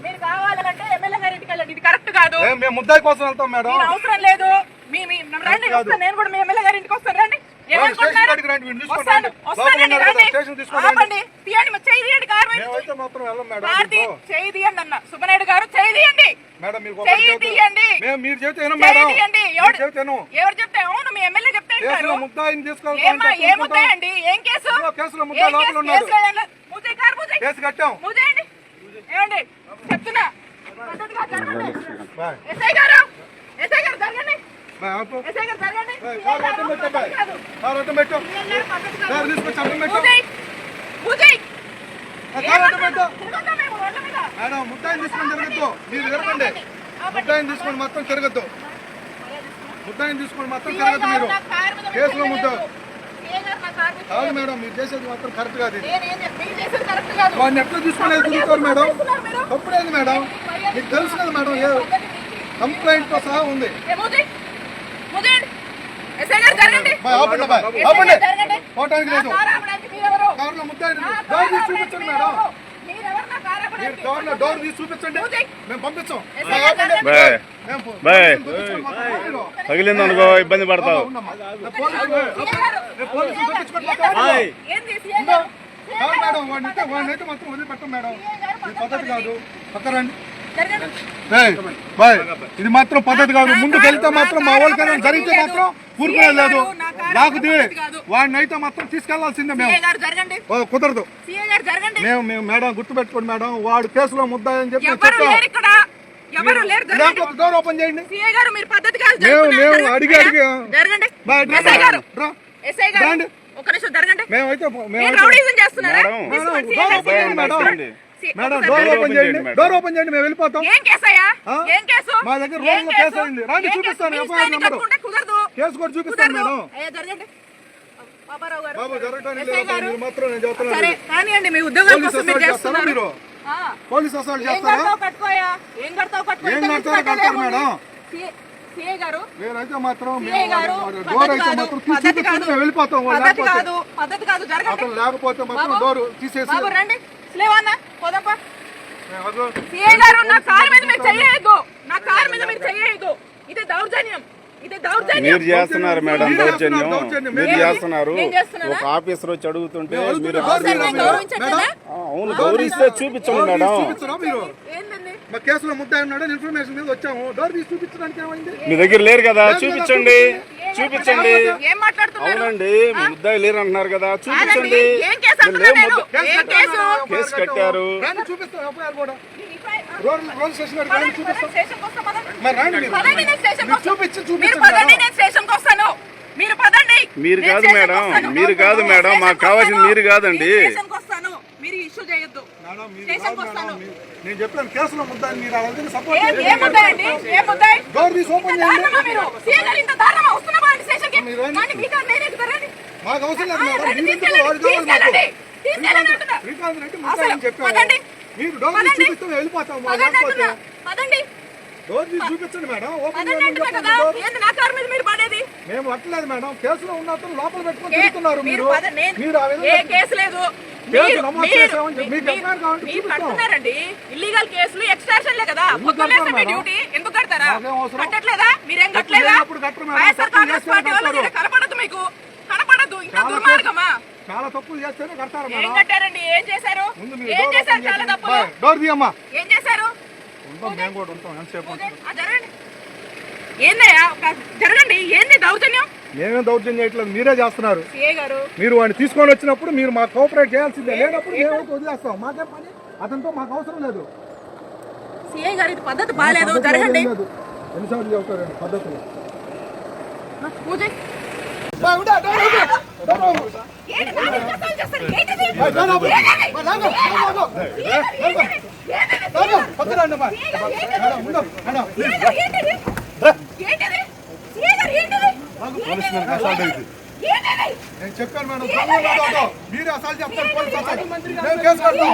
మీరు కావాలంటే ఎమ్మెల్యే గారి ఇంటికి వెళ్ళండి. ఇది కరెక్ట్ కాదు. మేము ముద్దాయి కోసం వెళ్తాం మేడం. అవసరం లేదు. రండి, నేను కూడా మీ ఎమ్మెల్యే గారి ఇంటికి వస్తాను. రండి. చేయండి అన్న సుబ్బనాయుడు గారు, చేయండి. ఎవరు చెప్తే అవును మీ ఎమ్మెల్యే చెప్తే ఏముంటాయండి? ఏం కేసు? ఏమండి చెప్తున్నా, ఎస్ఐ గారు జరగండి. ముద్దాయిని తీసుకొని తిరగద్దు. మీరు తిరగండి. ముద్దాయిని తీసుకొని మొత్తం తిరగద్దు. ముద్దాయిని తీసుకొని మొత్తం తిరగద్దు. మీరు కేసులో ముద్ద కాదు మేడం. మీరు చేసేది మాత్రం కరెక్ట్ కాదు. వాడిని ఎట్లా తీసుకునేది తిరుగుతారు మేడం? తప్పుడేది మేడం. మీకు తెలుసు కదా మేడం, కంప్లైంట్ తో సహా ఉంది. పోవటానికి లేదు. కారులో ముద్దాయి డోర్ తీసి చూపించండి మేడం. మీరు డోర్ తీసి చూపించండి, మేము పంపించాం. తగిలింది అనుకో ఇబ్బంది పడతావు. మేడం వాడినైతే మొత్తం వదిలిపెట్టం మేడం. ఇది పద్ధతి కాదు. పక్కరండి. ఇది మాత్రం పద్ధతి కాదు. ముందుకు వెళ్తే మాత్రం మా వాళ్ళకైనా జరిగితే మాత్రం ఊరుకునే లేదు. లేకపోతే వాడిని అయితే మాత్రం తీసుకెళ్లాల్సిందే. మేము కుదరదు. మేము మేడం గుర్తుపెట్టుకోండి మేడం, వాడు కేసులో ముద్దాయని చెప్పి చెప్పాం. డోర్ ఓపెన్ చేయండి. మేము అడిగి మేమైతే మేడం డోర్ ఓపెన్ చేయండి. డోర్ ఓపెన్ చేయండి, మేము వెళ్ళిపోతాం. మా దగ్గర రోజులో కేసు అయింది. రండి చూపిస్తాను. ఎఫ్ఐఆర్ నెంబర్ కేసు కూడా చూపిస్తాను మేడం. బాబు జరగడానికి లేదు మాత్రం నేను చెప్తున్నాను. మీరు పోలీస్ అసలు చేస్తారా? ఏం కడతారు మేడం? నేనైతే మాత్రం డోర్ అయితే మాత్రం చూపిస్తాను, మేము వెళ్ళిపోతాం. అతను లేకపోతే మాత్రం డోర్ తీసేసి మీరు చేస్తున్నారు మేడం దౌర్జన్యం. మీరు చేస్తున్నారు. ఒక ఆఫీసర్ వచ్చి అడుగుతుంటే మీరు అవును గౌరవిస్తే చూపించండి మేడం. కేసులో ముద్దాయి ఉన్నాడు ఇన్ఫర్మేషన్ మీద వచ్చాము. డోర్ తీసి చూపించడానికి ఏమైంది? మీ దగ్గర లేరు కదా, చూపించండి. అవునండి, ముద్దాయి లేరు అంటున్నారు కదా, చూపించండి. కేసు కట్టారు. మీరు కాదు మేడం, మీరు కాదు మేడం, మాకు కావాల్సింది మీరు కాదండి. నేను చెప్పాను కేసులో ముద్దాయి మీరు సపోర్ట్ డోర్ తీసి ఓపెన్ చేయండి. మాకు అవసరం లేదు మేడం. శ్రీకాంత్ రెడ్డి ముద్దాయి చెప్పాను. మీరు డోర్ తీసి చూపిస్తే వెళ్ళిపోతాం. డోర్ తీసి చూపించండి మేడం. ఓపెన్ మేము అట్లేదు మేడం. కేసులో ఉన్నప్పుడు లోపల పెట్టుకొని తిరుగుతున్నారు మీరు. ఇల్లీగల్ కేసులు ఎక్స్ట్రాషన్లే కదా, డ్యూటీ ఎందుకు కడతారా? కట్టట్లేదా? మీరేం కట్టలేదా? కనపడదు, మీకు కనపడదు. ఇంకా దుర్మార్గమా? చాలా తప్పులు చేస్తేనే కడతారు. ఏం కట్టారండి? ఏం చేశారు? ఏం చేశారు? చాలా తప్పులు. డోర్ తీయమ్మా. ఏం చేశారు? మేము కూడా ఉంటాం. ఎంతసేపు ఏందయ్యా జరగండి. ఏంది దౌర్జన్యం? మేమేం దౌర్జన్యం చేయట్లేదు, మీరే చేస్తున్నారు. మీరు వాడిని తీసుకొని వచ్చినప్పుడు మీరు మాకు కోఆపరేట్ చేయాల్సిందే. లేనప్పుడు మేమైతే వదిలేస్తాం. మాకేం పని, అతనితో మాకు అవసరం లేదు. సిఐ గారు ఇది పద్ధతి బాగాలేదు, జరగండి. ఎన్నిసార్లు చెబుతారండి పద్ధతులు? నేను చెప్పాను మేడం, మీరు అసలు చెప్తారు. పోలీసు అసలు మేము కేసు కడతాం.